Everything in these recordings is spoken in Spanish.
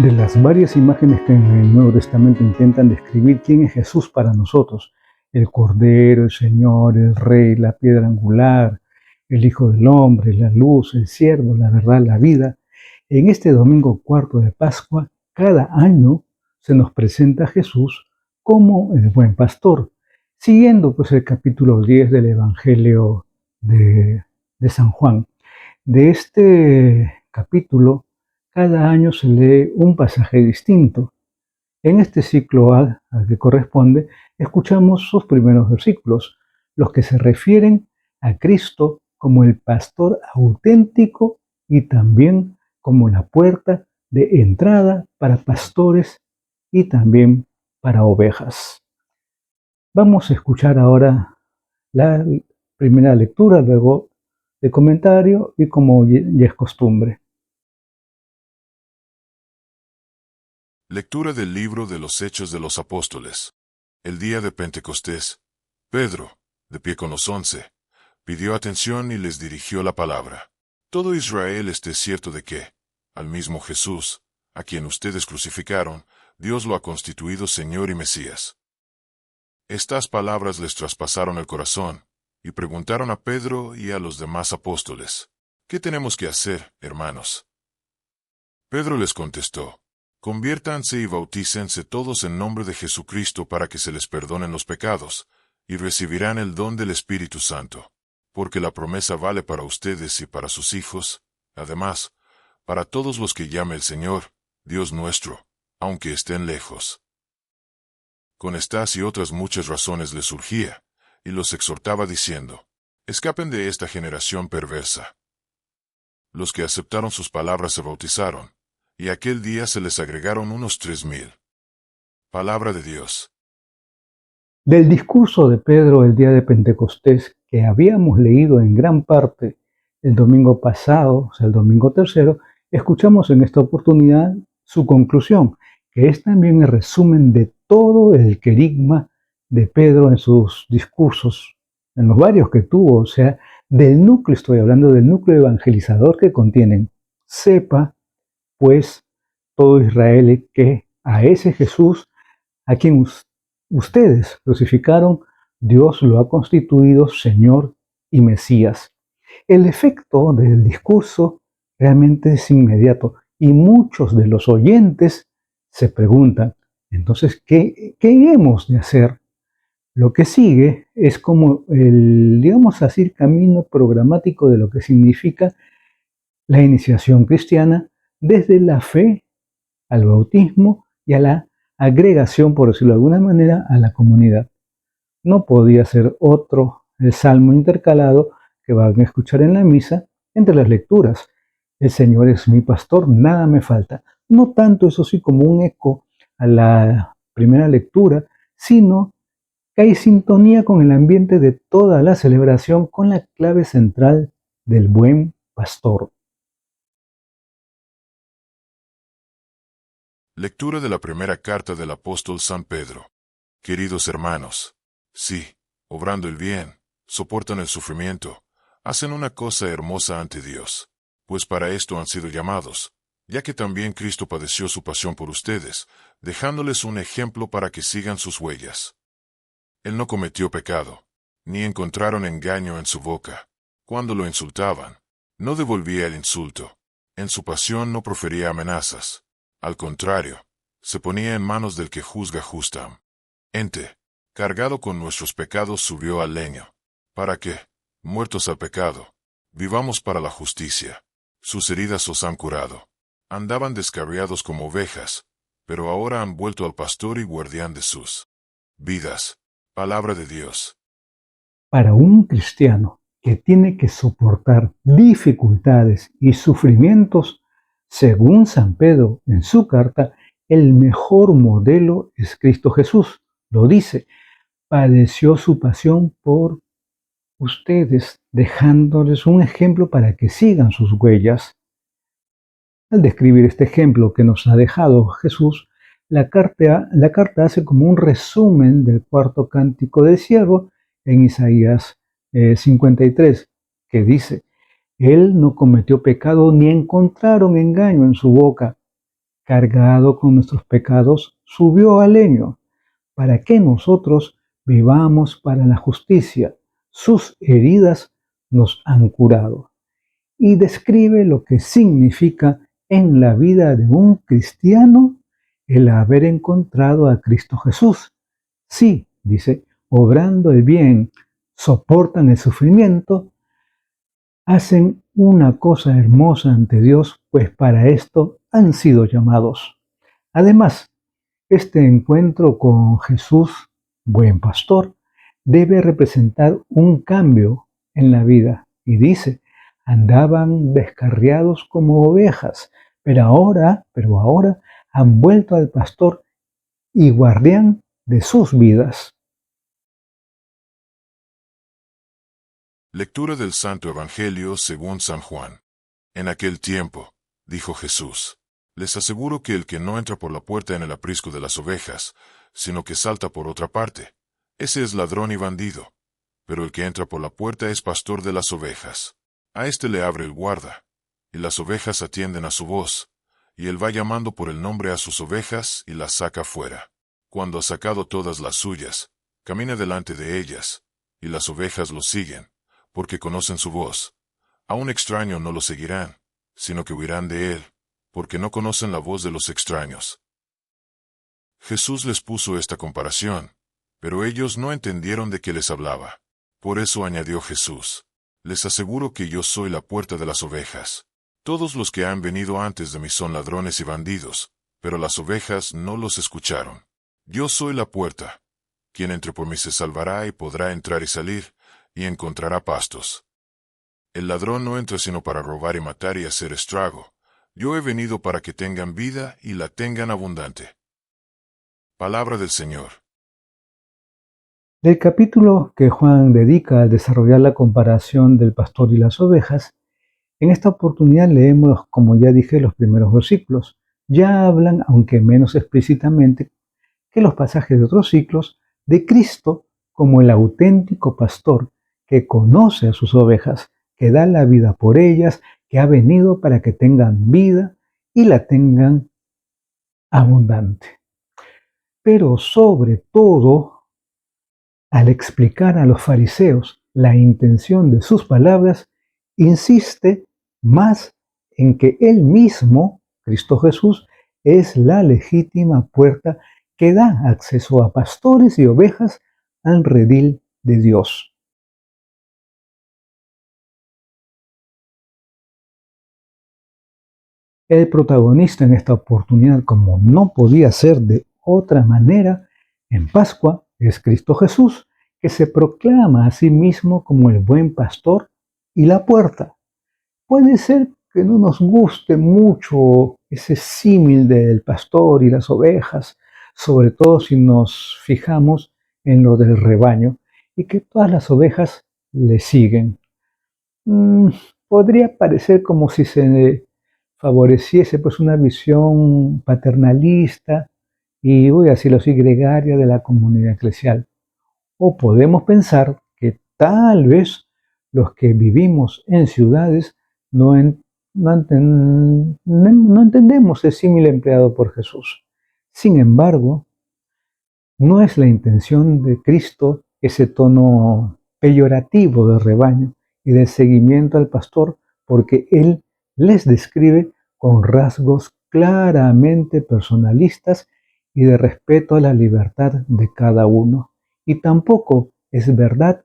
De las varias imágenes que en el Nuevo Testamento intentan describir quién es Jesús para nosotros, el Cordero, el Señor, el Rey, la piedra angular, el Hijo del Hombre, la luz, el siervo, la verdad, la vida, en este domingo cuarto de Pascua, cada año se nos presenta a Jesús como el buen pastor, siguiendo pues el capítulo 10 del Evangelio de San Juan. De este capítulo, cada año se lee un pasaje distinto. En este ciclo A, al que corresponde, escuchamos sus primeros versículos, los que se refieren a Cristo como el pastor auténtico y también como la puerta de entrada para pastores y también para ovejas. Vamos a escuchar ahora la primera lectura, luego de comentario y como ya es costumbre. Lectura del libro de los Hechos de los Apóstoles. El día de Pentecostés, Pedro, de pie con los 11, pidió atención y les dirigió la palabra. Todo Israel esté cierto de que, al mismo Jesús, a quien ustedes crucificaron, Dios lo ha constituido Señor y Mesías. Estas palabras les traspasaron el corazón, y preguntaron a Pedro y a los demás apóstoles, ¿qué tenemos que hacer, hermanos? Pedro les contestó, conviértanse y bautícense todos en nombre de Jesucristo para que se les perdonen los pecados, y recibirán el don del Espíritu Santo, porque la promesa vale para ustedes y para sus hijos, además, para todos los que llame el Señor, Dios nuestro, aunque estén lejos. Con estas y otras muchas razones les surgía, y los exhortaba diciendo, escapen de esta generación perversa. Los que aceptaron sus palabras se bautizaron, y aquel día se les agregaron unos 3,000. Palabra de Dios. Del discurso de Pedro el día de Pentecostés, que habíamos leído en gran parte el domingo pasado, o sea, el domingo tercero, escuchamos en esta oportunidad su conclusión, que es también el resumen de todo el querigma de Pedro en sus discursos, en los varios que tuvo, o sea, del núcleo, estoy hablando del núcleo evangelizador que contienen. Sepa, pues, todo Israel que a ese Jesús, a quien ustedes crucificaron, Dios lo ha constituido Señor y Mesías. El efecto del discurso realmente es inmediato y muchos de los oyentes se preguntan, entonces, ¿qué hemos de hacer? Lo que sigue es como el, digamos así, camino programático de lo que significa la iniciación cristiana desde la fe al bautismo y a la agregación, por decirlo de alguna manera, a la comunidad. No podía ser otro el salmo intercalado que van a escuchar en la misa entre las lecturas. El Señor es mi pastor, nada me falta. No tanto, eso sí, como un eco a la primera lectura, sino que hay sintonía con el ambiente de toda la celebración con la clave central del buen pastor. Lectura de la primera carta del apóstol San Pedro. Queridos hermanos, sí, obrando el bien, soportan el sufrimiento, hacen una cosa hermosa ante Dios, pues para esto han sido llamados, ya que también Cristo padeció su pasión por ustedes, dejándoles un ejemplo para que sigan sus huellas. Él no cometió pecado, ni encontraron engaño en su boca. Cuando lo insultaban, no devolvía el insulto. En su pasión no profería amenazas. Al contrario, se ponía en manos del que juzga justamente, cargado con nuestros pecados subió al leño, para que, muertos al pecado, vivamos para la justicia. Sus heridas os han curado. Andaban descarriados como ovejas, pero ahora han vuelto al pastor y guardián de sus vidas. Palabra de Dios. Para un cristiano que tiene que soportar dificultades y sufrimientos, según San Pedro en su carta, el mejor modelo es Cristo Jesús. Lo dice, padeció su pasión por ustedes, dejándoles un ejemplo para que sigan sus huellas. Al describir este ejemplo que nos ha dejado Jesús, la carta hace como un resumen del cuarto cántico del siervo en Isaías 53, que dice, Él no cometió pecado ni encontraron engaño en su boca. cargado con nuestros pecados, subió al leño, para que nosotros vivamos para la justicia. Sus heridas nos han curado. Y describe lo que significa en la vida de un cristiano el haber encontrado a Cristo Jesús. Sí, dice, obrando el bien, soportan el sufrimiento, hacen una cosa hermosa ante Dios, pues para esto han sido llamados. Además, este encuentro con Jesús, buen pastor, debe representar un cambio en la vida. Y dice, andaban descarriados como ovejas, pero ahora han vuelto al pastor y guardián de sus vidas. Lectura del Santo Evangelio según San Juan. En aquel tiempo, dijo Jesús, les aseguro que el que no entra por la puerta en el aprisco de las ovejas, sino que salta por otra parte, ese es ladrón y bandido. Pero el que entra por la puerta es pastor de las ovejas. A éste le abre el guarda, y las ovejas atienden a su voz, y él va llamando por el nombre a sus ovejas y las saca fuera. Cuando ha sacado todas las suyas, camina delante de ellas, y las ovejas lo siguen, porque conocen su voz. A un extraño no lo seguirán, sino que huirán de él, porque no conocen la voz de los extraños. Jesús les puso esta comparación, pero ellos no entendieron de qué les hablaba. Por eso añadió Jesús, les aseguro que yo soy la puerta de las ovejas. Todos los que han venido antes de mí son ladrones y bandidos, pero las ovejas no los escucharon. Yo soy la puerta. Quien entre por mí se salvará y podrá entrar y salir, y encontrará pastos. El ladrón no entra sino para robar y matar y hacer estrago. Yo he venido para que tengan vida y la tengan abundante. Palabra del Señor. Del capítulo que Juan dedica al desarrollar la comparación del pastor y las ovejas, en esta oportunidad leemos, como ya dije, los primeros versículos. Ya hablan, aunque menos explícitamente que los pasajes de otros ciclos, de Cristo como el auténtico pastor que conoce a sus ovejas, que da la vida por ellas, que ha venido para que tengan vida y la tengan abundante. Pero sobre todo, al explicar a los fariseos la intención de sus palabras, insiste más en que él mismo, Cristo Jesús, es la legítima puerta que da acceso a pastores y ovejas al redil de Dios. El protagonista en esta oportunidad, como no podía ser de otra manera, en Pascua es Cristo Jesús, que se proclama a sí mismo como el buen pastor y la puerta. Puede ser que no nos guste mucho ese símil del pastor y las ovejas, sobre todo si nos fijamos en lo del rebaño y que todas las ovejas le siguen. Podría parecer como si se favoreciese pues una visión paternalista y voy a decirlo así, gregaria de la comunidad eclesial. O podemos pensar que tal vez los que vivimos en ciudades no entendemos el símil empleado por Jesús. Sin embargo, no es la intención de Cristo ese tono peyorativo de rebaño y de seguimiento al pastor, porque Él les describe con rasgos claramente personalistas y de respeto a la libertad de cada uno. Y tampoco es verdad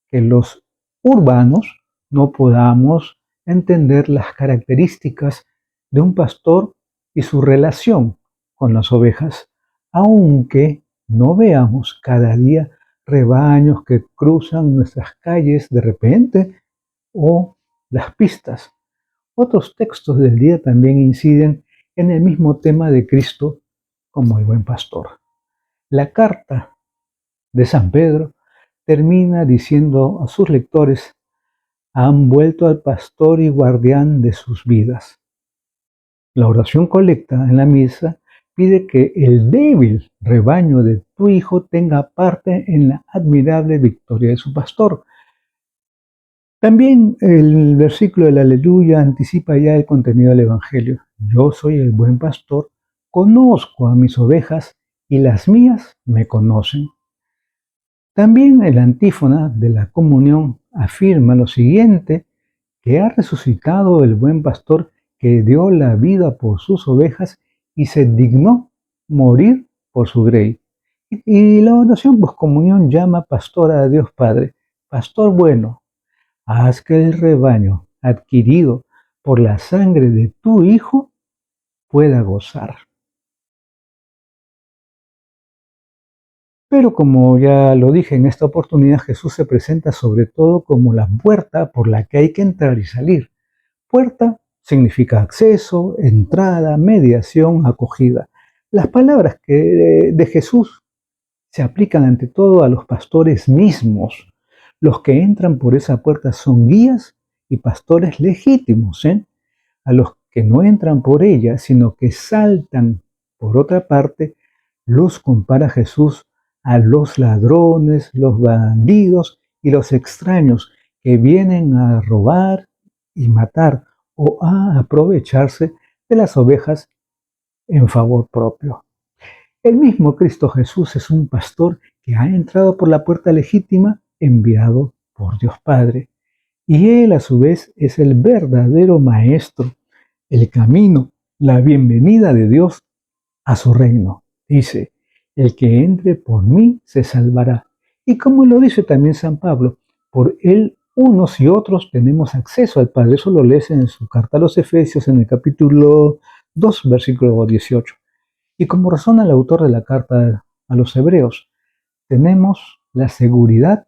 que los urbanos no podamos entender las características de un pastor y su relación con las ovejas, aunque no veamos cada día rebaños que cruzan nuestras calles de repente o las pistas. Otros textos del día también inciden en el mismo tema de Cristo como el buen pastor. La carta de San Pedro termina diciendo a sus lectores: han vuelto al pastor y guardián de sus vidas. La oración colecta en la misa pide que el débil rebaño de tu hijo tenga parte en la admirable victoria de su pastor. También el versículo del Aleluya anticipa ya el contenido del Evangelio. Yo soy el buen pastor, conozco a mis ovejas y las mías me conocen. También el antífona de la comunión afirma lo siguiente, que ha resucitado el buen pastor que dio la vida por sus ovejas y se dignó morir por su grey. Y la oración poscomunión llama pastor a Dios Padre, pastor bueno, haz que el rebaño adquirido por la sangre de tu Hijo pueda gozar. Pero como ya lo dije en esta oportunidad, Jesús se presenta sobre todo como la puerta por la que hay que entrar y salir. Puerta significa acceso, entrada, mediación, acogida. Las palabras de Jesús se aplican ante todo a los pastores mismos. Los que entran por esa puerta son guías y pastores legítimos, ¿eh? A los que no entran por ella, sino que saltan por otra parte, los compara Jesús a los ladrones, los bandidos y los extraños que vienen a robar y matar o a aprovecharse de las ovejas en favor propio. El mismo Cristo Jesús es un pastor que ha entrado por la puerta legítima enviado por Dios Padre. Y Él a su vez es el verdadero maestro, el camino, la bienvenida de Dios a su reino. Dice, el que entre por mí se salvará. Y como lo dice también San Pablo, por Él unos y otros tenemos acceso al Padre. Eso lo lees en su carta a los Efesios en el capítulo 2, versículo 18. Y como razona el autor de la carta a los Hebreos, tenemos la seguridad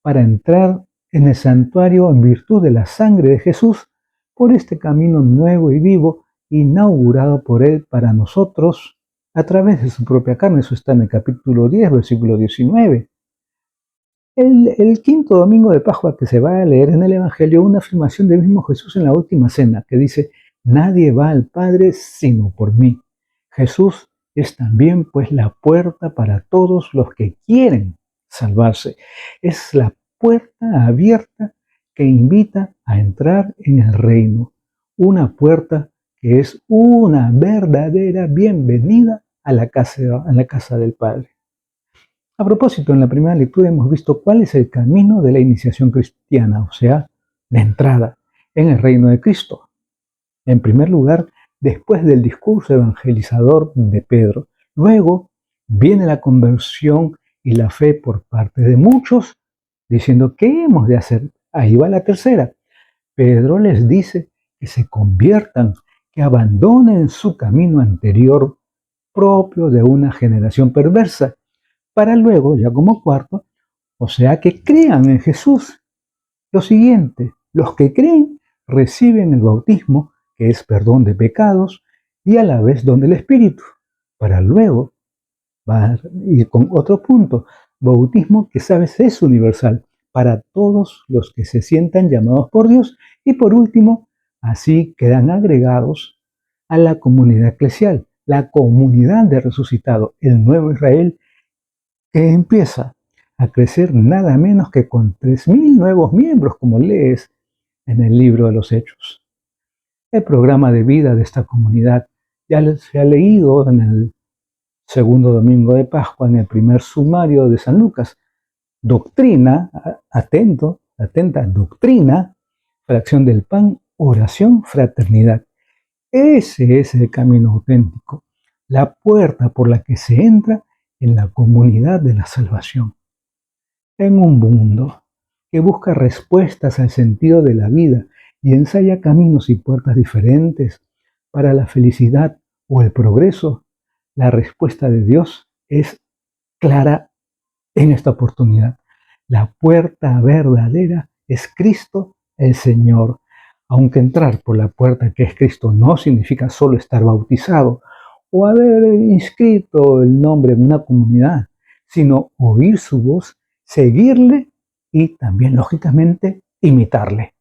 para entrar en el santuario en virtud de la sangre de Jesús por este camino nuevo y vivo inaugurado por Él para nosotros a través de su propia carne. Eso está en el capítulo 10, versículo 19. El quinto domingo de Pascua que se va a leer en el Evangelio, una afirmación del mismo Jesús en la última cena que dice, nadie va al Padre sino por mí. Jesús es también pues la puerta para todos los que quieren salvarse. Es la puerta abierta que invita a entrar en el reino. Una puerta que es una verdadera bienvenida a la casa del Padre. A propósito, en la primera lectura hemos visto cuál es el camino de la iniciación cristiana, o sea, la entrada en el reino de Cristo. En primer lugar, después del discurso evangelizador de Pedro. Luego viene la conversión y la fe por parte de muchos, diciendo, ¿qué hemos de hacer? Ahí va la tercera. Pedro les dice que se conviertan, que abandonen su camino anterior propio de una generación perversa, para luego, ya como cuarto, o sea, que crean en Jesús. Lo siguiente, los que creen reciben el bautismo, que es perdón de pecados, y a la vez don del Espíritu, para luego ir con otro punto, bautismo que sabes es universal, para todos los que se sientan llamados por Dios, y por último, así quedan agregados a la comunidad eclesial, la comunidad de resucitado, el nuevo Israel, que empieza a crecer nada menos que con 3.000 nuevos miembros, como lees en el libro de los Hechos. El programa de vida de esta comunidad ya se ha leído en el segundo domingo de Pascua, en el primer sumario de San Lucas. Doctrina, atenta, doctrina, fracción del pan, oración, fraternidad. Ese es el camino auténtico, la puerta por la que se entra en la comunidad de la salvación. En un mundo que busca respuestas al sentido de la vida y ensaya caminos y puertas diferentes para la felicidad o el progreso, la respuesta de Dios es clara en esta oportunidad. La puerta verdadera es Cristo el Señor. Aunque entrar por la puerta que es Cristo no significa solo estar bautizado o haber inscrito el nombre en una comunidad, sino oír su voz, seguirle y también, lógicamente, imitarle.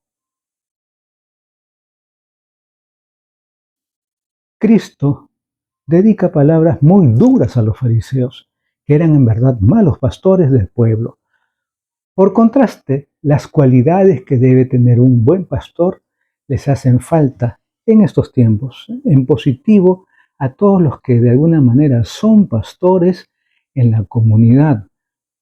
Cristo dedica palabras muy duras a los fariseos, que eran en verdad malos pastores del pueblo. Por contraste, las cualidades que debe tener un buen pastor les hacen falta en estos tiempos. En positivo, a todos los que de alguna manera son pastores en la comunidad,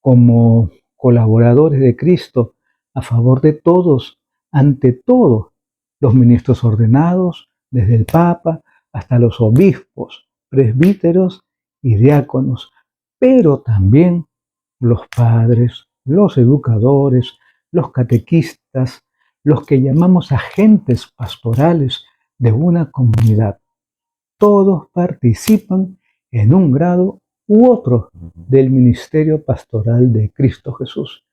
como colaboradores de Cristo, a favor de todos, ante todo, los ministros ordenados, desde el Papa hasta los obispos, presbíteros y diáconos, pero también los padres, los educadores, los catequistas, los que llamamos agentes pastorales de una comunidad. Todos participan en un grado u otro del ministerio pastoral de Cristo Jesús.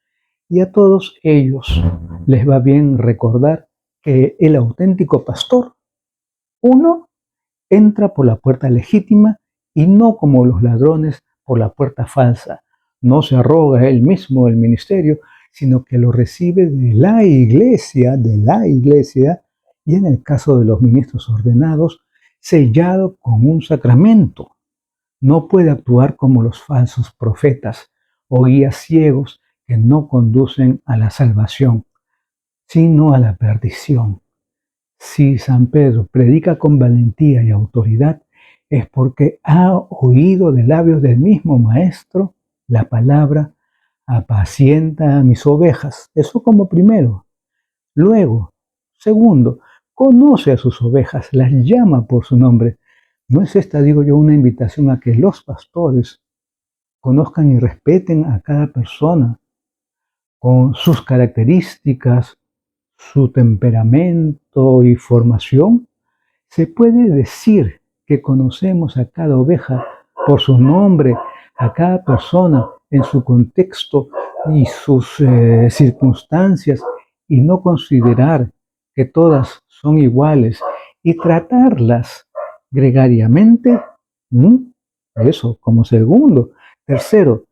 Y a todos ellos les va bien recordar que el auténtico pastor, uno, entra por la puerta legítima y no como los ladrones por la puerta falsa. No se arroga él mismo el ministerio, sino que lo recibe de la iglesia, y en el caso de los ministros ordenados, sellado con un sacramento. No puede actuar como los falsos profetas o guías ciegos que no conducen a la salvación, sino a la perdición. Si San Pedro predica con valentía y autoridad, es porque ha oído de labios del mismo Maestro la palabra: apacienta a mis ovejas. Eso como primero. Luego, segundo, conoce a sus ovejas, las llama por su nombre. ¿No es esta, digo yo, una invitación a que los pastores conozcan y respeten a cada persona con sus características, su temperamento y formación? Se puede decir que conocemos a cada oveja por su nombre, a cada persona en su contexto y sus circunstancias, y no considerar que todas son iguales y tratarlas gregariamente. Eso como segundo. Tercero,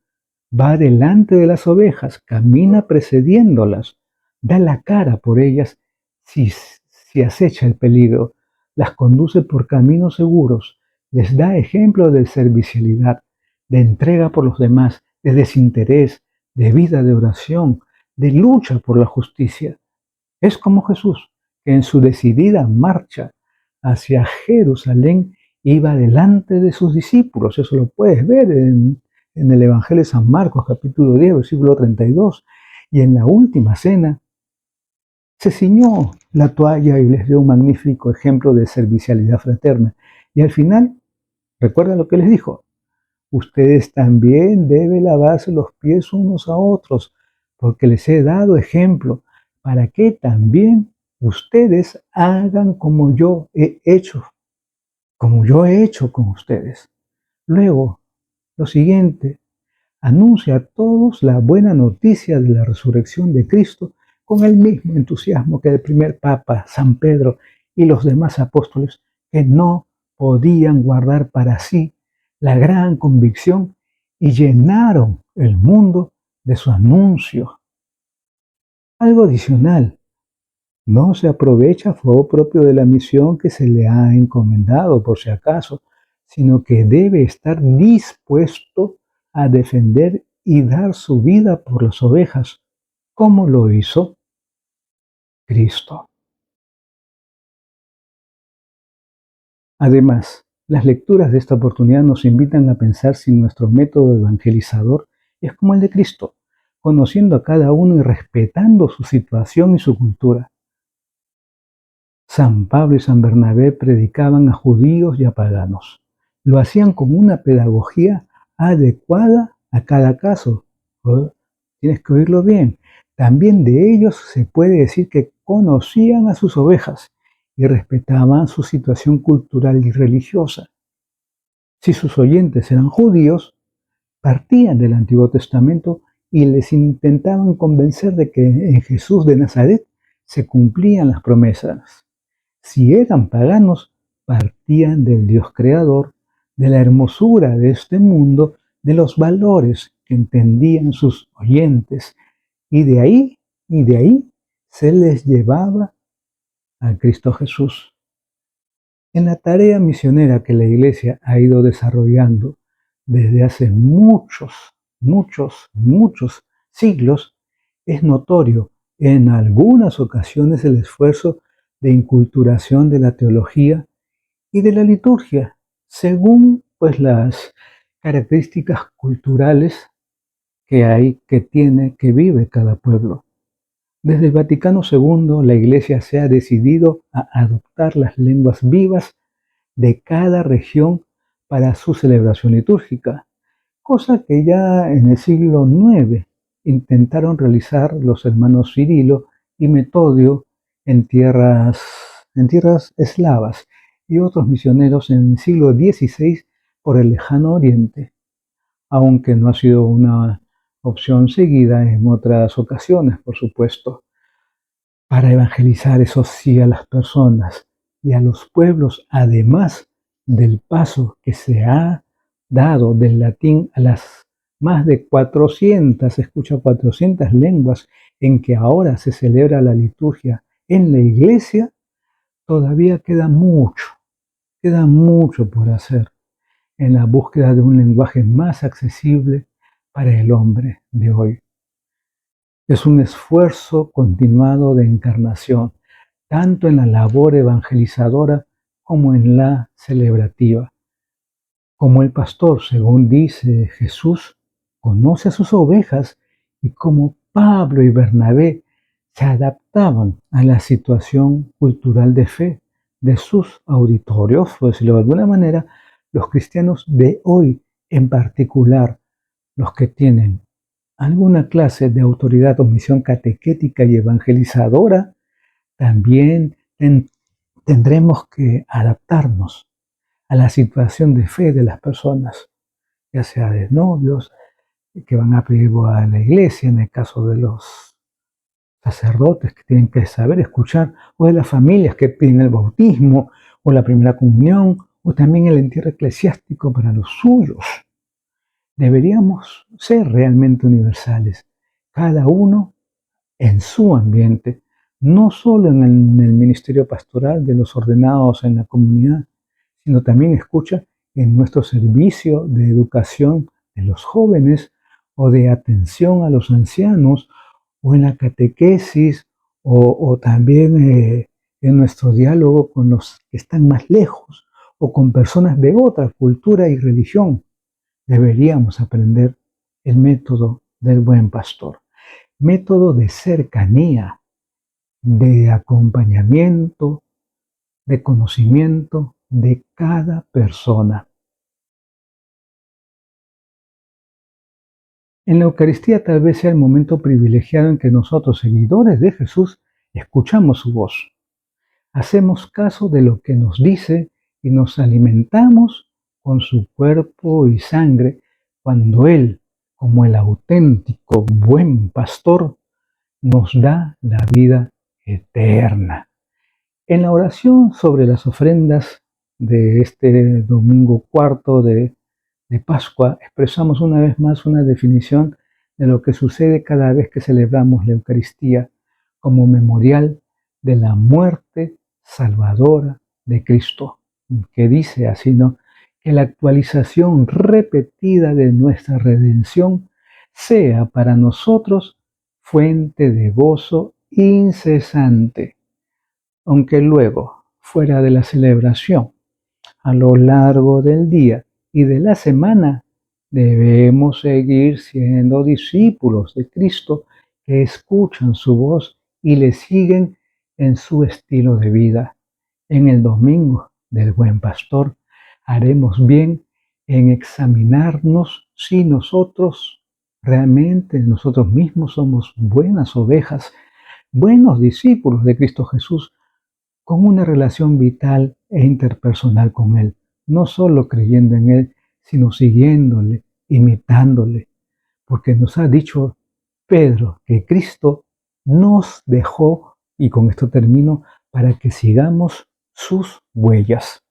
va delante de las ovejas, camina precediéndolas, da la cara por ellas si acecha el peligro, las conduce por caminos seguros, les da ejemplo de servicialidad, de entrega por los demás, de desinterés, de vida de oración, de lucha por la justicia. Es como Jesús, que en su decidida marcha hacia Jerusalén iba delante de sus discípulos. Eso lo puedes ver en el Evangelio de San Marcos, capítulo 10, versículo 32. Y en la última cena se ciñó la toalla y les dio un magnífico ejemplo de servicialidad fraterna. Y al final, recuerda lo que les dijo: ustedes también deben lavarse los pies unos a otros, porque les he dado ejemplo, para que también ustedes hagan como yo he hecho con ustedes. Luego, lo siguiente: anuncia a todos la buena noticia de la resurrección de Cristo con el mismo entusiasmo que el primer Papa, San Pedro, y los demás apóstoles, que no podían guardar para sí la gran convicción y llenaron el mundo de su anuncio. Algo adicional: no se aprovecha a favor propio de la misión que se le ha encomendado, por si acaso, sino que debe estar dispuesto a defender y dar su vida por las ovejas, como lo hizo Cristo. Además, las lecturas de esta oportunidad nos invitan a pensar si nuestro método evangelizador es como el de Cristo, conociendo a cada uno y respetando su situación y su cultura. San Pablo y San Bernabé predicaban a judíos y a paganos. Lo hacían con una pedagogía adecuada a cada caso. Tienes que oírlo bien. También de ellos se puede decir que conocían a sus ovejas y respetaban su situación cultural y religiosa. Si sus oyentes eran judíos, partían del Antiguo Testamento y les intentaban convencer de que en Jesús de Nazaret se cumplían las promesas. Si eran paganos, partían del Dios creador, de la hermosura de este mundo, de los valores que entendían sus oyentes, y de ahí se les llevaba a Cristo Jesús. En la tarea misionera que la Iglesia ha ido desarrollando desde hace muchos siglos, es notorio en algunas ocasiones el esfuerzo de inculturación de la teología y de la liturgia, según pues las características culturales que vive cada pueblo. Desde el Vaticano II, la Iglesia se ha decidido a adoptar las lenguas vivas de cada región para su celebración litúrgica, cosa que ya en el siglo IX intentaron realizar los hermanos Cirilo y Metodio en tierras eslavas y otros misioneros en el siglo XVI por el lejano oriente, aunque no ha sido una opción seguida en otras ocasiones, por supuesto, para evangelizar, eso sí, a las personas y a los pueblos, además del paso que se ha dado del latín a las más de 400, escucha, 400 lenguas en que ahora se celebra la liturgia en la iglesia, todavía queda mucho por hacer en la búsqueda de un lenguaje más accesible para el hombre de hoy. Es un esfuerzo continuado de encarnación, tanto en la labor evangelizadora como en la celebrativa. Como el pastor, según dice Jesús, conoce a sus ovejas, y como Pablo y Bernabé se adaptaban a la situación cultural de fe de sus auditorios, por decirlo de alguna manera, los cristianos de hoy, en particular los que tienen alguna clase de autoridad o misión catequética y evangelizadora, también tendremos que adaptarnos a la situación de fe de las personas, ya sea de novios que van a pedir boda a la iglesia, en el caso de los sacerdotes que tienen que saber escuchar, o de las familias que piden el bautismo o la primera comunión, o también el entierro eclesiástico para los suyos. Deberíamos ser realmente universales, cada uno en su ambiente, no solo en el ministerio pastoral de los ordenados en la comunidad, sino también escucha en nuestro servicio de educación de los jóvenes o de atención a los ancianos o en la catequesis o también en nuestro diálogo con los que están más lejos o con personas de otra cultura y religión. Deberíamos aprender el método del buen pastor, método de cercanía, de acompañamiento, de conocimiento de cada persona. En la Eucaristía tal vez sea el momento privilegiado en que nosotros, seguidores de Jesús, escuchamos su voz, hacemos caso de lo que nos dice y nos alimentamos con su cuerpo y sangre cuando Él, como el auténtico buen pastor, nos da la vida eterna. En la oración sobre las ofrendas de este domingo cuarto de Pascua, expresamos una vez más una definición de lo que sucede cada vez que celebramos la Eucaristía como memorial de la muerte salvadora de Cristo, que dice así, ¿no? Que la actualización repetida de nuestra redención sea para nosotros fuente de gozo incesante, aunque luego, fuera de la celebración, a lo largo del día y de la semana, debemos seguir siendo discípulos de Cristo que escuchan su voz y le siguen en su estilo de vida. En el domingo del Buen Pastor haremos bien en examinarnos si nosotros mismos somos buenas ovejas, buenos discípulos de Cristo Jesús, con una relación vital e interpersonal con Él, no solo creyendo en Él, sino siguiéndole, imitándole, porque nos ha dicho Pedro que Cristo nos dejó, y con esto termino, para que sigamos sus huellas.